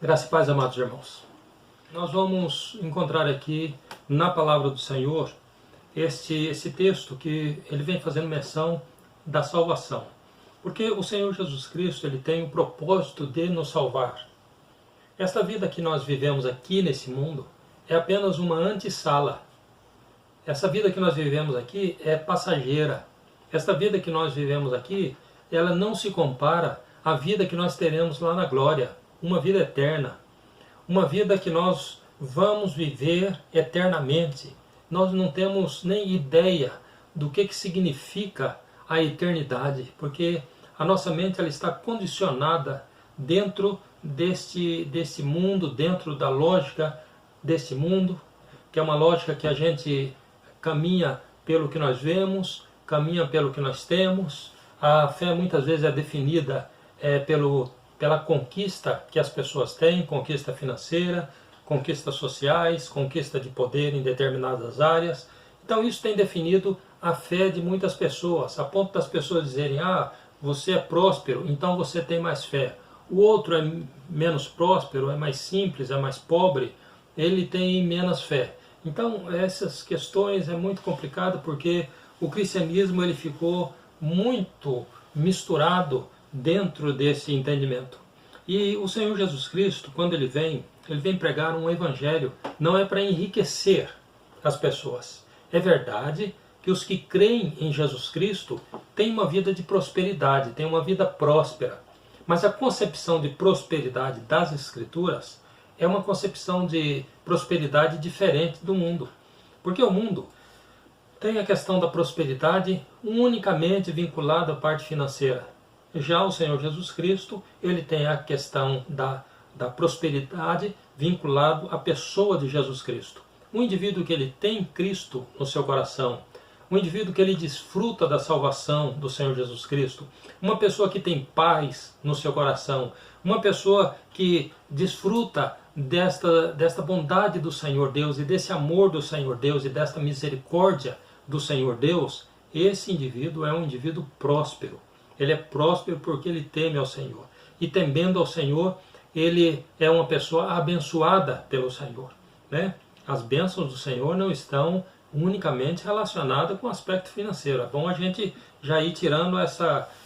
Graça e paz, amados irmãos. Nós vamos encontrar aqui na palavra do Senhor esse texto que ele vem fazendo menção da salvação. Porque o Senhor Jesus Cristo ele tem o propósito de nos salvar. Esta vida que nós vivemos aqui nesse mundo é apenas uma antessala. Essa vida que nós vivemos aqui é passageira. Esta vida que nós vivemos aqui, ela não se compara à vida que nós teremos lá na glória. Uma vida eterna, uma vida que nós vamos viver eternamente. Nós não temos nem ideia do que significa a eternidade, porque a nossa mente ela está condicionada dentro deste mundo, dentro da lógica deste mundo, que é uma lógica que a gente caminha pelo que nós vemos, caminha pelo que nós temos. A fé muitas vezes é definida pela conquista que as pessoas têm, conquista financeira, conquistas sociais, conquista de poder em determinadas áreas. Então isso tem definido a fé de muitas pessoas, a ponto das pessoas dizerem, você é próspero, então você tem mais fé. O outro é menos próspero, é mais simples, é mais pobre, ele tem menos fé. Então essas questões é muito complicado porque o cristianismo ele ficou muito misturado dentro desse entendimento. E o Senhor Jesus Cristo, quando ele vem pregar um evangelho, não é para enriquecer as pessoas. É verdade que os que creem em Jesus Cristo têm uma vida de prosperidade, têm uma vida próspera. Mas a concepção de prosperidade das Escrituras é uma concepção de prosperidade diferente do mundo. Porque o mundo tem a questão da prosperidade unicamente vinculada à parte financeira. Já o Senhor Jesus Cristo, ele tem a questão da prosperidade vinculado à pessoa de Jesus Cristo. Um indivíduo que ele tem Cristo no seu coração, um indivíduo que ele desfruta da salvação do Senhor Jesus Cristo, uma pessoa que tem paz no seu coração, uma pessoa que desfruta desta bondade do Senhor Deus e desse amor do Senhor Deus e desta misericórdia do Senhor Deus, esse indivíduo é um indivíduo próspero. Ele é próspero porque ele teme ao Senhor. E temendo ao Senhor, ele é uma pessoa abençoada pelo Senhor, né? As bênçãos do Senhor não estão unicamente relacionadas com o aspecto financeiro. É bom a gente já ir tirando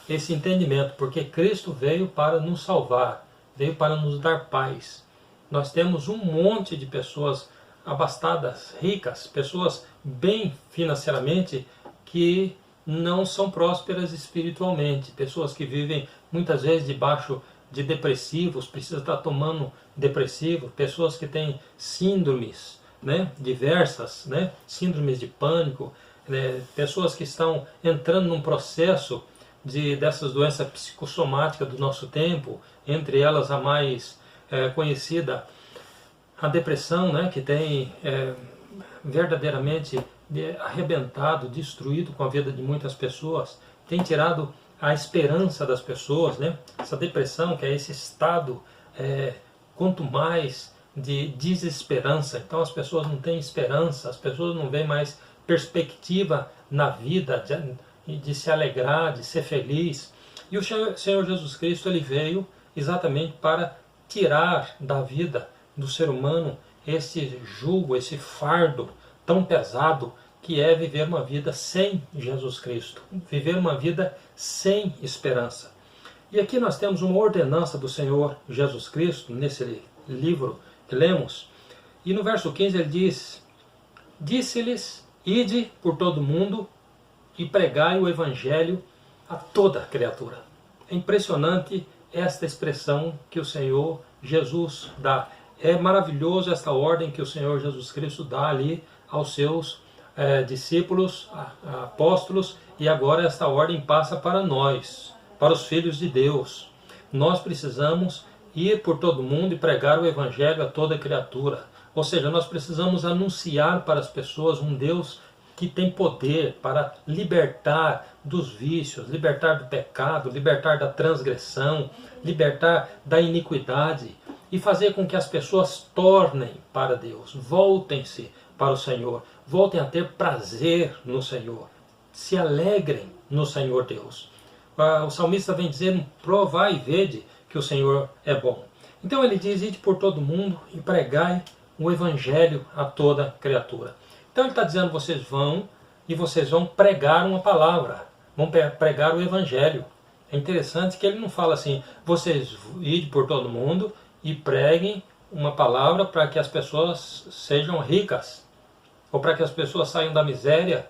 esse entendimento, porque Cristo veio para nos salvar, veio para nos dar paz. Nós temos um monte de pessoas abastadas, ricas, pessoas bem financeiramente, que não são prósperas espiritualmente, pessoas que vivem muitas vezes debaixo de depressivos, precisam estar tomando depressivo, pessoas que têm síndromes, né, diversas, né, síndromes de pânico, né, pessoas que estão entrando num processo dessas doenças psicossomáticas do nosso tempo, entre elas a mais conhecida, a depressão, né, que tem verdadeiramente arrebentado, destruído com a vida de muitas pessoas, tem tirado a esperança das pessoas, né? Essa depressão, que é esse estado, quanto mais de desesperança. Então as pessoas não têm esperança, as pessoas não veem mais perspectiva na vida, de se alegrar, de ser feliz. E o Senhor Jesus Cristo ele veio exatamente para tirar da vida do ser humano esse jugo, esse fardo tão pesado que é viver uma vida sem Jesus Cristo, viver uma vida sem esperança. E aqui nós temos uma ordenança do Senhor Jesus Cristo, nesse livro que lemos, e no verso 15 ele diz, disse-lhes, ide por todo o mundo e pregai o evangelho a toda criatura. É impressionante esta expressão que o Senhor Jesus dá. É maravilhoso esta ordem que o Senhor Jesus Cristo dá ali aos seus discípulos, apóstolos, e agora esta ordem passa para nós, para os filhos de Deus. Nós precisamos ir por todo mundo e pregar o evangelho a toda criatura. Ou seja, nós precisamos anunciar para as pessoas um Deus que tem poder para libertar dos vícios, libertar do pecado, libertar da transgressão, libertar da iniquidade e fazer com que as pessoas tornem para Deus, voltem-se para o Senhor, voltem a ter prazer no Senhor, se alegrem no Senhor Deus. O salmista vem dizendo, provai e vede que o Senhor é bom. Então ele diz, ide por todo mundo e pregai o evangelho a toda criatura. Então ele está dizendo, vocês vão e vocês vão pregar uma palavra, vão pregar o evangelho. É interessante que ele não fala assim, vocês ide por todo mundo e preguem uma palavra para que as pessoas sejam ricas, ou para que as pessoas saiam da miséria.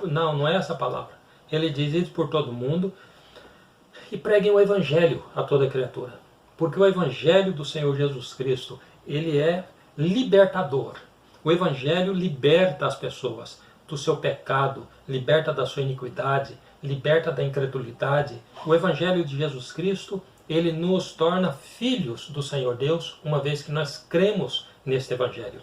Não, não é essa a palavra. Ele diz, ide por todo mundo e preguem o evangelho a toda criatura. Porque o evangelho do Senhor Jesus Cristo, ele é libertador. O evangelho liberta as pessoas do seu pecado, liberta da sua iniquidade, liberta da incredulidade. O evangelho de Jesus Cristo, ele nos torna filhos do Senhor Deus, uma vez que nós cremos neste evangelho.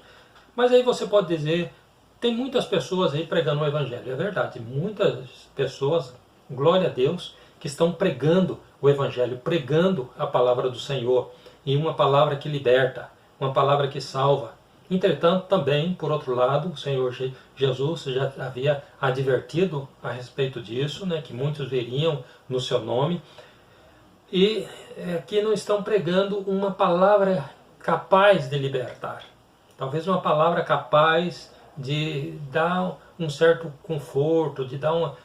Mas aí você pode dizer, tem muitas pessoas aí pregando o evangelho. É verdade, muitas pessoas, glória a Deus, que estão pregando o evangelho, pregando a palavra do Senhor, e uma palavra que liberta, uma palavra que salva. Entretanto, também, por outro lado, o Senhor Jesus já havia advertido a respeito disso, né, que muitos veriam no seu nome, e que não estão pregando uma palavra capaz de libertar. Talvez uma palavra capaz de dar um certo conforto,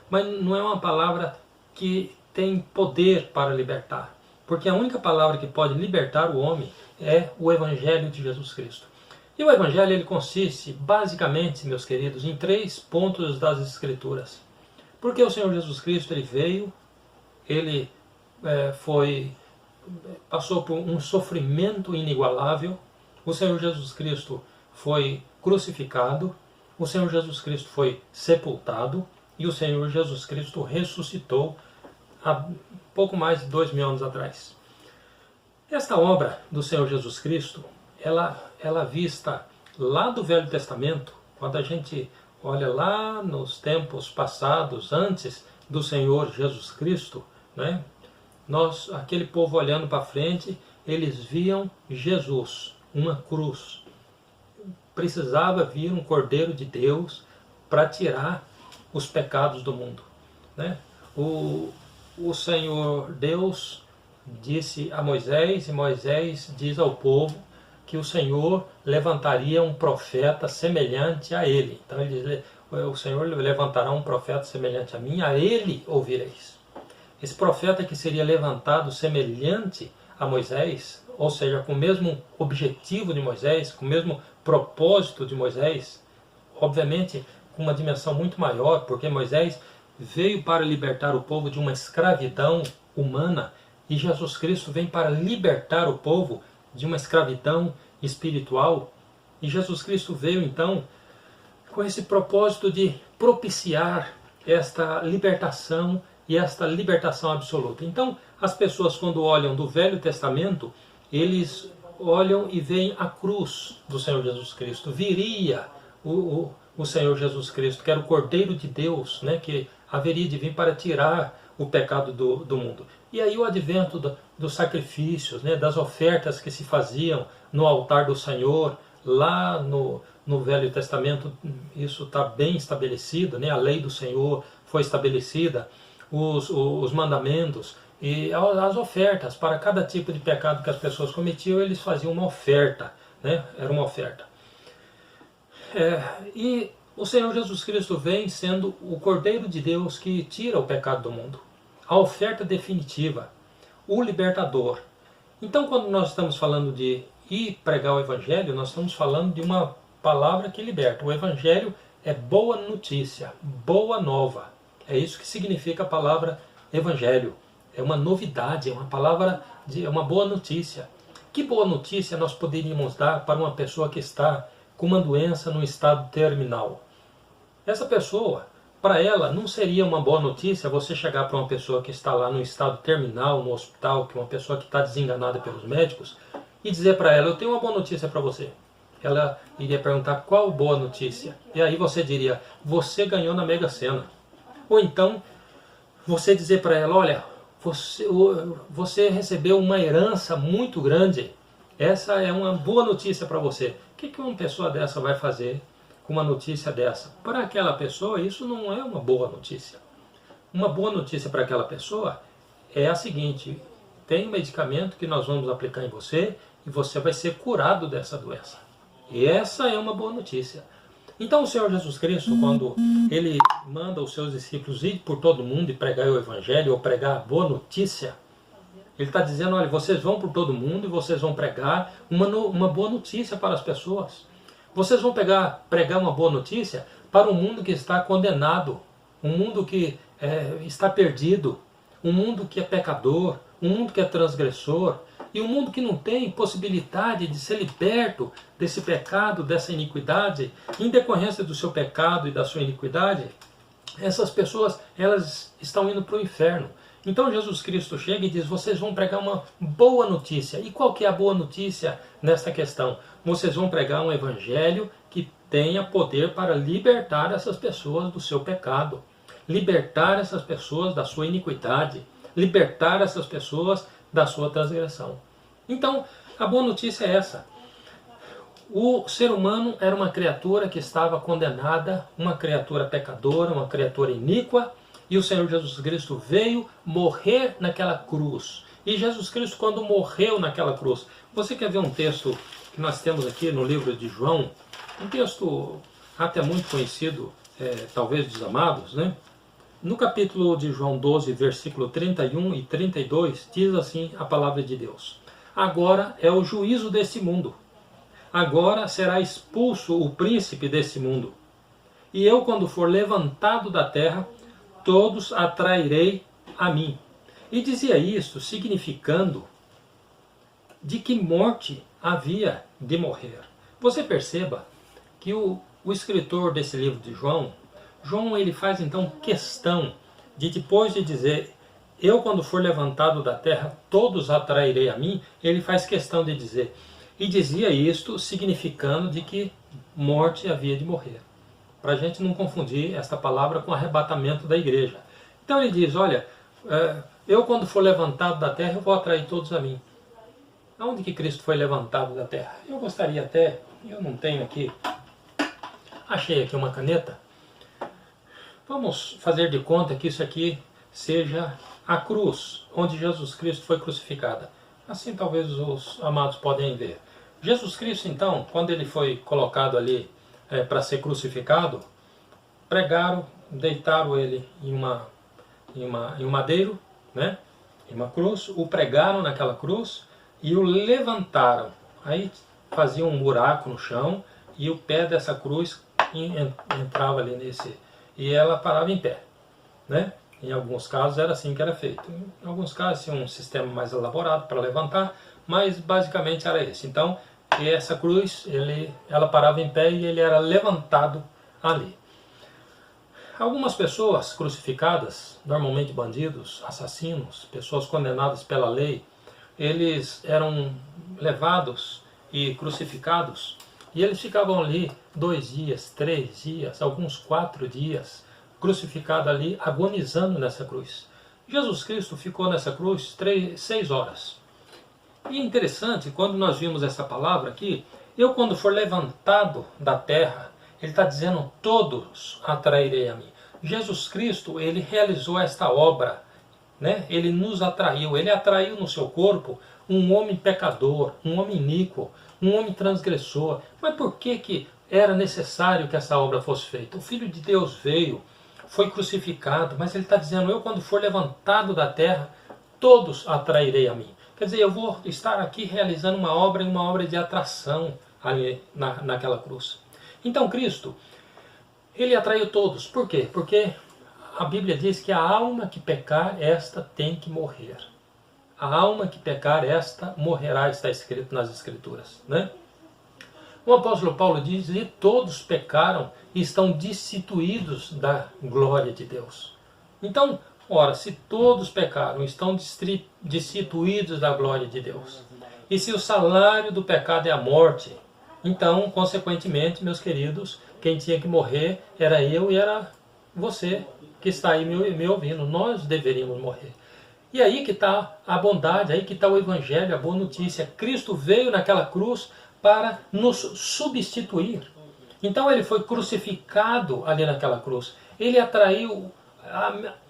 mas não é uma palavra que tem poder para libertar. Porque a única palavra que pode libertar o homem é o Evangelho de Jesus Cristo. E o Evangelho ele consiste, basicamente, meus queridos, em 3 pontos das Escrituras. Porque o Senhor Jesus Cristo ele veio, ele passou por um sofrimento inigualável, o Senhor Jesus Cristo foi crucificado, o Senhor Jesus Cristo foi sepultado e o Senhor Jesus Cristo ressuscitou há pouco mais de 2000 anos atrás. Esta obra do Senhor Jesus Cristo, ela vista lá do Velho Testamento, quando a gente olha lá nos tempos passados, antes do Senhor Jesus Cristo, né? Aquele povo olhando para frente, eles viam Jesus, uma cruz. Precisava vir um Cordeiro de Deus para tirar os pecados do mundo, né? O Senhor Deus disse a Moisés, e Moisés diz ao povo que o Senhor levantaria um profeta semelhante a ele. Então ele diz, o Senhor levantará um profeta semelhante a mim, a ele ouvireis. Esse profeta que seria levantado semelhante a Moisés, ou seja, com o mesmo objetivo de Moisés, com o mesmo propósito de Moisés, obviamente com uma dimensão muito maior, porque Moisés veio para libertar o povo de uma escravidão humana, e Jesus Cristo vem para libertar o povo de uma escravidão espiritual. E Jesus Cristo veio então com esse propósito de propiciar esta libertação e esta libertação absoluta. Então, as pessoas quando olham do Velho Testamento, eles olham e veem a cruz do Senhor Jesus Cristo. Viria o Senhor Jesus Cristo, que era o Cordeiro de Deus, né, que haveria de vir para tirar o pecado do mundo. E aí o advento dos sacrifícios, né, das ofertas que se faziam no altar do Senhor, lá no Velho Testamento, isso está bem estabelecido, né, a lei do Senhor foi estabelecida, os mandamentos e as ofertas para cada tipo de pecado que as pessoas cometiam, eles faziam uma oferta, né, era uma oferta. E o Senhor Jesus Cristo vem sendo o Cordeiro de Deus que tira o pecado do mundo, a oferta definitiva, o libertador. Então, quando nós estamos falando de ir pregar o Evangelho, nós estamos falando de uma palavra que liberta. O Evangelho é boa notícia, boa nova. É isso que significa a palavra Evangelho. É uma novidade, é uma palavra, é uma boa notícia. Que boa notícia nós poderíamos dar para uma pessoa que está com uma doença no estado terminal? Essa pessoa, para ela, não seria uma boa notícia você chegar para uma pessoa que está lá no estado terminal, no hospital, que é uma pessoa que está desenganada pelos médicos, e dizer para ela, eu tenho uma boa notícia para você. Ela iria perguntar, qual boa notícia? E aí você diria, você ganhou na Mega Sena. Ou então, você dizer para ela, olha, você recebeu uma herança muito grande, essa é uma boa notícia para você. O que uma pessoa dessa vai fazer com uma notícia dessa? Para aquela pessoa, isso não é uma boa notícia. Uma boa notícia para aquela pessoa é a seguinte, tem um medicamento que nós vamos aplicar em você e você vai ser curado dessa doença. E essa é uma boa notícia. Então o Senhor Jesus Cristo, quando Ele manda os seus discípulos ir por todo mundo e pregar o Evangelho, ou pregar a boa notícia, Ele está dizendo, olha, vocês vão por todo mundo e vocês vão pregar uma boa notícia para as pessoas. Vocês vão pregar uma boa notícia para um mundo que está condenado, um mundo que está perdido, um mundo que é pecador, um mundo que é transgressor, e um mundo que não tem possibilidade de ser liberto desse pecado, dessa iniquidade, em decorrência do seu pecado e da sua iniquidade. Essas pessoas, elas estão indo para o inferno. Então Jesus Cristo chega e diz, vocês vão pregar uma boa notícia. E qual que é a boa notícia nesta questão? Vocês vão pregar um evangelho que tenha poder para libertar essas pessoas do seu pecado, libertar essas pessoas da sua iniquidade, libertar essas pessoas da sua transgressão. Então, a boa notícia é essa. O ser humano era uma criatura que estava condenada, uma criatura pecadora, uma criatura iníqua, e o Senhor Jesus Cristo veio morrer naquela cruz. E Jesus Cristo, quando morreu naquela cruz, você quer ver um texto que nós temos aqui no livro de João, um texto até muito conhecido, talvez dos amados, né? No capítulo de João 12, versículo 31 e 32, diz assim a palavra de Deus. Agora é o juízo desse mundo. Agora será expulso o príncipe desse mundo. E eu, quando for levantado da terra, todos atrairei a mim. E dizia isto, significando de que morte havia de morrer. Você perceba que o escritor desse livro de João, ele faz então questão de, depois de dizer, eu quando for levantado da terra, todos atrairei a mim, ele faz questão de dizer, e dizia isto significando de que morte havia de morrer. Para a gente não confundir esta palavra com arrebatamento da igreja. Então ele diz, olha, eu quando for levantado da terra, eu vou atrair todos a mim. Aonde que Cristo foi levantado da terra? Eu gostaria até, eu não tenho aqui, achei aqui uma caneta. Vamos fazer de conta que isso aqui seja a cruz, onde Jesus Cristo foi crucificado. Assim talvez os amados podem ver. Jesus Cristo, então, quando ele foi colocado ali para ser crucificado, pregaram, deitaram ele em um madeiro, né? Em uma cruz, o pregaram naquela cruz e o levantaram. Aí faziam um buraco no chão e o pé dessa cruz entrava ali nesse... E ela parava em pé, né? Em alguns casos era assim que era feito. Em alguns casos tinha um sistema mais elaborado para levantar, mas basicamente era esse. Então, essa cruz, ela parava em pé e ele era levantado ali. Algumas pessoas crucificadas, normalmente bandidos, assassinos, pessoas condenadas pela lei, eles eram levados e crucificados. E eles ficavam ali 2 dias, 3 dias, alguns 4 dias, crucificado ali, agonizando nessa cruz. Jesus Cristo ficou nessa cruz 6 horas. E é interessante, quando nós vimos essa palavra aqui, eu quando for levantado da terra, ele está dizendo, todos atrairei a mim. Jesus Cristo, ele realizou esta obra, né? Ele nos atraiu, ele atraiu no seu corpo um homem pecador, um homem iníquo, um homem transgressor. Mas por que era necessário que essa obra fosse feita? O Filho de Deus veio, foi crucificado, mas ele está dizendo, eu quando for levantado da terra, todos atrairei a mim. Quer dizer, eu vou estar aqui realizando uma obra de atração ali naquela cruz. Então Cristo, ele atraiu todos. Por quê? Porque a Bíblia diz que a alma que pecar, esta tem que morrer. A alma que pecar, esta morrerá, está escrito nas Escrituras, né? O apóstolo Paulo diz, e todos pecaram e estão destituídos da glória de Deus. Então, ora, se todos pecaram, estão destituídos da glória de Deus. E se o salário do pecado é a morte, então, consequentemente, meus queridos, quem tinha que morrer era eu e era você que está aí me ouvindo. Nós deveríamos morrer. E aí que está a bondade, aí que está o Evangelho, a boa notícia. Cristo veio naquela cruz para nos substituir. Então ele foi crucificado ali naquela cruz. Ele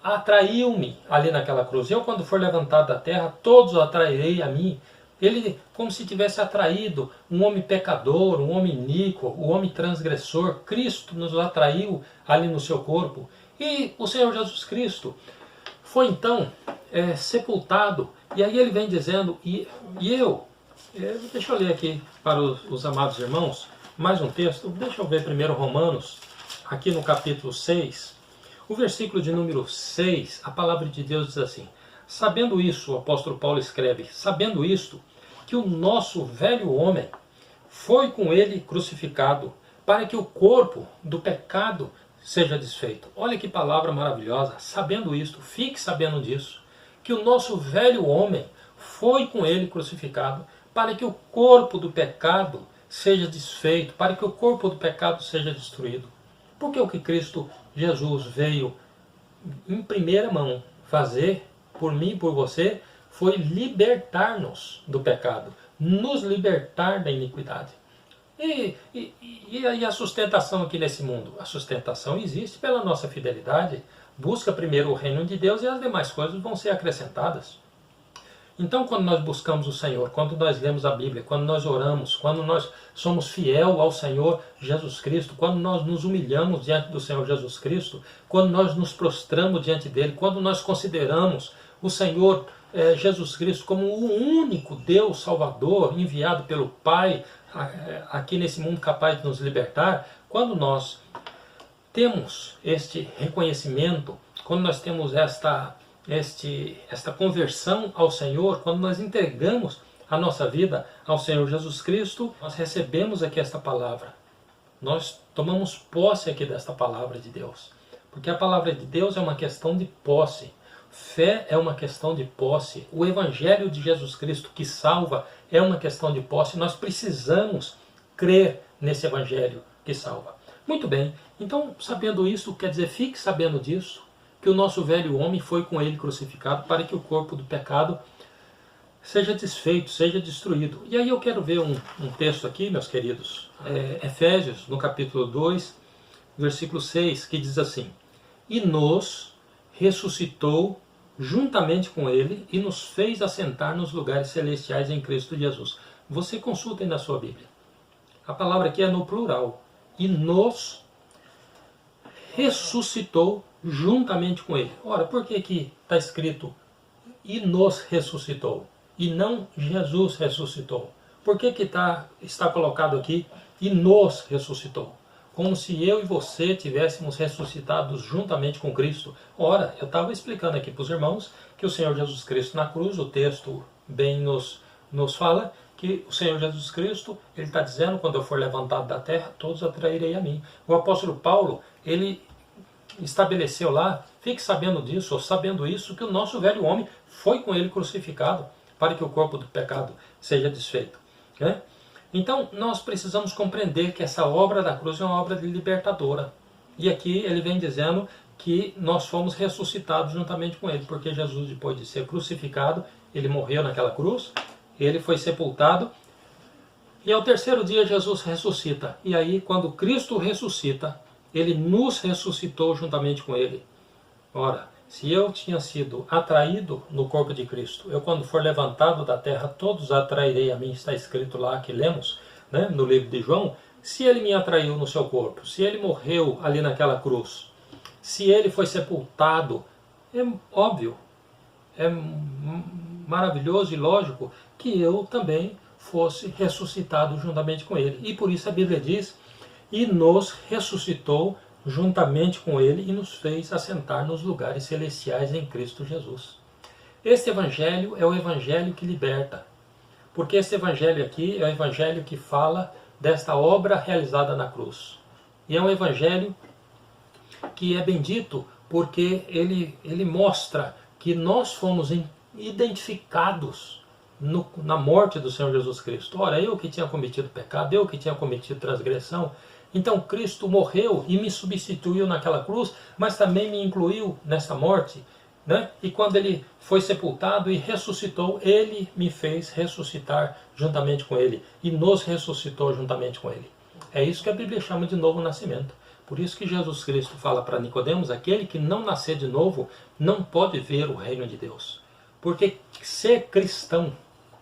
atraiu-me ali naquela cruz. Eu, quando for levantado da terra, todos atrairei a mim. Ele, como se tivesse atraído um homem pecador, um homem iníquo, um homem transgressor. Cristo nos atraiu ali no seu corpo. E o Senhor Jesus Cristo foi então sepultado. E aí ele vem dizendo, deixa eu ler aqui para os amados irmãos, mais um texto. Deixa eu ver primeiro Romanos, aqui no capítulo 6. O versículo de número 6, a palavra de Deus diz assim: sabendo isso, o apóstolo Paulo escreve, sabendo isto, que o nosso velho homem foi com ele crucificado, para que o corpo do pecado seja desfeito. Olha que palavra maravilhosa. Sabendo isto, fique sabendo disso, que o nosso velho homem foi com ele crucificado, para que o corpo do pecado seja desfeito, para que o corpo do pecado seja destruído. Porque o que Cristo Jesus veio em primeira mão fazer por mim e por você foi libertar-nos do pecado, nos libertar da iniquidade. E a sustentação aqui nesse mundo? A sustentação existe pela nossa fidelidade. Busca primeiro o reino de Deus e as demais coisas vão ser acrescentadas. Então, quando nós buscamos o Senhor, quando nós lemos a Bíblia, quando nós oramos, quando nós somos fiel ao Senhor Jesus Cristo, quando nós nos humilhamos diante do Senhor Jesus Cristo, quando nós nos prostramos diante dele, quando nós consideramos o Senhor Jesus Cristo como o único Deus Salvador enviado pelo Pai aqui nesse mundo capaz de nos libertar, quando nós temos este reconhecimento, quando nós temos esta conversão ao Senhor, quando nós entregamos a nossa vida ao Senhor Jesus Cristo, nós recebemos aqui esta palavra. Nós tomamos posse aqui desta palavra de Deus. Porque a palavra de Deus é uma questão de posse. Fé é uma questão de posse. O Evangelho de Jesus Cristo que salva é uma questão de posse. Nós precisamos crer nesse Evangelho que salva. Muito bem, então sabendo isso, quer dizer, fique sabendo disso, que o nosso velho homem foi com ele crucificado para que o corpo do pecado seja desfeito, seja destruído. E aí eu quero ver um texto aqui, meus queridos, Efésios, no capítulo 2, versículo 6, que diz assim: e nos ressuscitou juntamente com ele e nos fez assentar nos lugares celestiais em Cristo Jesus. Você consulta aí na sua Bíblia. A palavra aqui é no plural. E nos ressuscitou juntamente com ele. Ora, por que que está escrito e nos ressuscitou? E não Jesus ressuscitou? Por que que está colocado aqui e nos ressuscitou? Como se eu e você tivéssemos ressuscitados juntamente com Cristo. Ora, eu estava explicando aqui para os irmãos que o Senhor Jesus Cristo na cruz, o texto bem nos fala que o Senhor Jesus Cristo, ele está dizendo, quando eu for levantado da terra, todos atrairei a mim. O apóstolo Paulo, ele estabeleceu lá, fique sabendo disso, ou sabendo isso, que o nosso velho homem foi com ele crucificado, para que o corpo do pecado seja desfeito. Né? Então, nós precisamos compreender que essa obra da cruz é uma obra libertadora. E aqui ele vem dizendo que nós fomos ressuscitados juntamente com ele, porque Jesus, depois de ser crucificado, ele morreu naquela cruz, ele foi sepultado, e ao terceiro dia Jesus ressuscita. E aí, quando Cristo ressuscita, ele nos ressuscitou juntamente com ele. Ora, se eu tinha sido atraído no corpo de Cristo, eu quando for levantado da terra, todos atrairei a mim, está escrito lá que lemos, né, no livro de João. Se ele me atraiu no seu corpo, se ele morreu ali naquela cruz, se ele foi sepultado, é óbvio, é maravilhoso e lógico que eu também fosse ressuscitado juntamente com ele. E por isso a Bíblia diz, e nos ressuscitou juntamente com ele e nos fez assentar nos lugares celestiais em Cristo Jesus. Este evangelho é o evangelho que liberta, porque este evangelho aqui é o evangelho que fala desta obra realizada na cruz. E é um evangelho que é bendito porque ele mostra que nós fomos identificados na morte do Senhor Jesus Cristo. Ora, eu que tinha cometido pecado, eu que tinha cometido transgressão, então Cristo morreu e me substituiu naquela cruz, mas também me incluiu nessa morte, né? E quando ele foi sepultado e ressuscitou, ele me fez ressuscitar juntamente com ele e nos ressuscitou juntamente com ele. É isso que a Bíblia chama de novo nascimento. Por isso que Jesus Cristo fala para Nicodemos, aquele que não nascer de novo não pode ver o reino de Deus. Porque ser cristão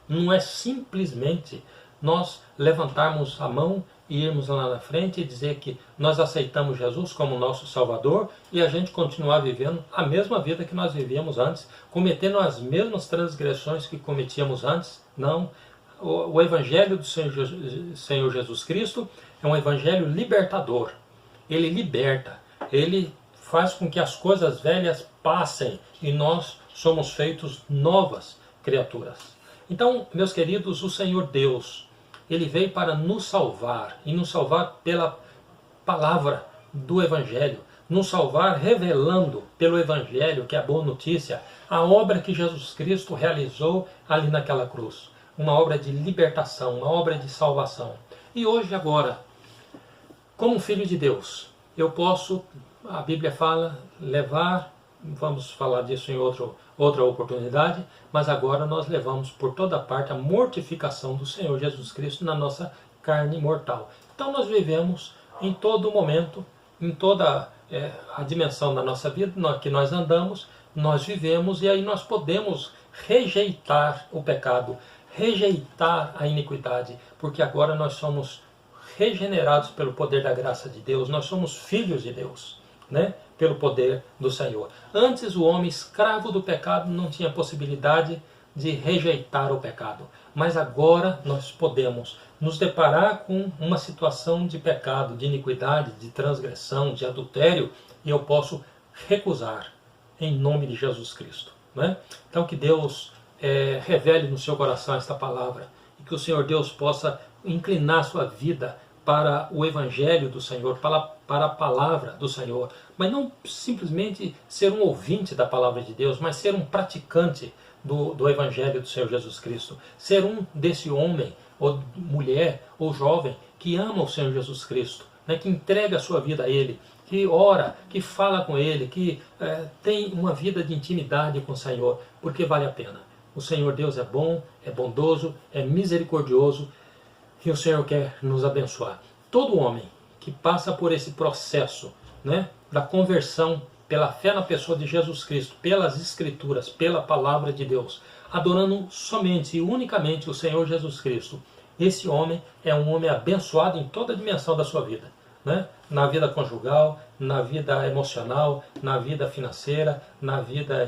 não é simplesmente nós levantarmos a mão e irmos lá na frente e dizer que nós aceitamos Jesus como nosso Salvador e a gente continuar vivendo a mesma vida que nós vivíamos antes, cometendo as mesmas transgressões que cometíamos antes. Não. O Evangelho do Senhor Jesus Cristo é um Evangelho libertador. Ele liberta, ele faz com que as coisas velhas passem e nós somos feitos novas criaturas. Então, meus queridos, o Senhor Deus, Ele veio para nos salvar, e nos salvar pela palavra do Evangelho, nos salvar revelando pelo Evangelho, que é a boa notícia, a obra que Jesus Cristo realizou ali naquela cruz. Uma obra de libertação, uma obra de salvação. E hoje, agora, como filho de Deus, eu posso, a Bíblia fala, levar, vamos falar disso em outra oportunidade, mas agora nós levamos por toda parte a mortificação do Senhor Jesus Cristo na nossa carne mortal. Então nós vivemos em todo momento, em toda a dimensão da nossa vida que nós andamos, nós vivemos e aí nós podemos rejeitar o pecado, rejeitar a iniquidade, porque agora nós somos regenerados pelo poder da graça de Deus, nós somos filhos de Deus, né? Pelo poder do Senhor. Antes o homem escravo do pecado não tinha possibilidade de rejeitar o pecado, mas agora nós podemos nos deparar com uma situação de pecado, de iniquidade, de transgressão, de adultério, e eu posso recusar em nome de Jesus Cristo, né? Então que Deus revele no seu coração esta palavra e que o Senhor Deus possa inclinar sua vida para o Evangelho do Senhor, para a palavra do Senhor, mas não simplesmente ser um ouvinte da palavra de Deus, mas ser um praticante do Evangelho do Senhor Jesus Cristo, ser um desse homem, ou mulher, ou jovem, que ama o Senhor Jesus Cristo, né, que entrega a sua vida a Ele, que ora, que fala com Ele, que tem uma vida de intimidade com o Senhor, porque vale a pena. O Senhor Deus é bom, é bondoso, é misericordioso, e o Senhor quer nos abençoar. Todo homem que passa por esse processo, né, da conversão pela fé na pessoa de Jesus Cristo, pelas Escrituras, pela palavra de Deus, adorando somente e unicamente o Senhor Jesus Cristo, esse homem é um homem abençoado em toda a dimensão da sua vida, né? Na vida conjugal, na vida emocional, na vida financeira, na vida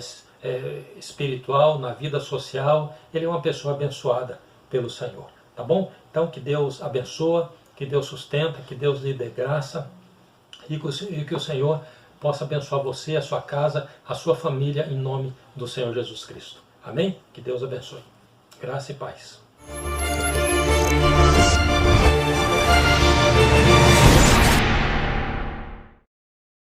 espiritual, na vida social. Ele é uma pessoa abençoada pelo Senhor. Tá bom? Então que Deus abençoa, que Deus sustenta, que Deus lhe dê graça e que o Senhor possa abençoar você, a sua casa, a sua família, em nome do Senhor Jesus Cristo. Amém? Que Deus abençoe. Graça e paz.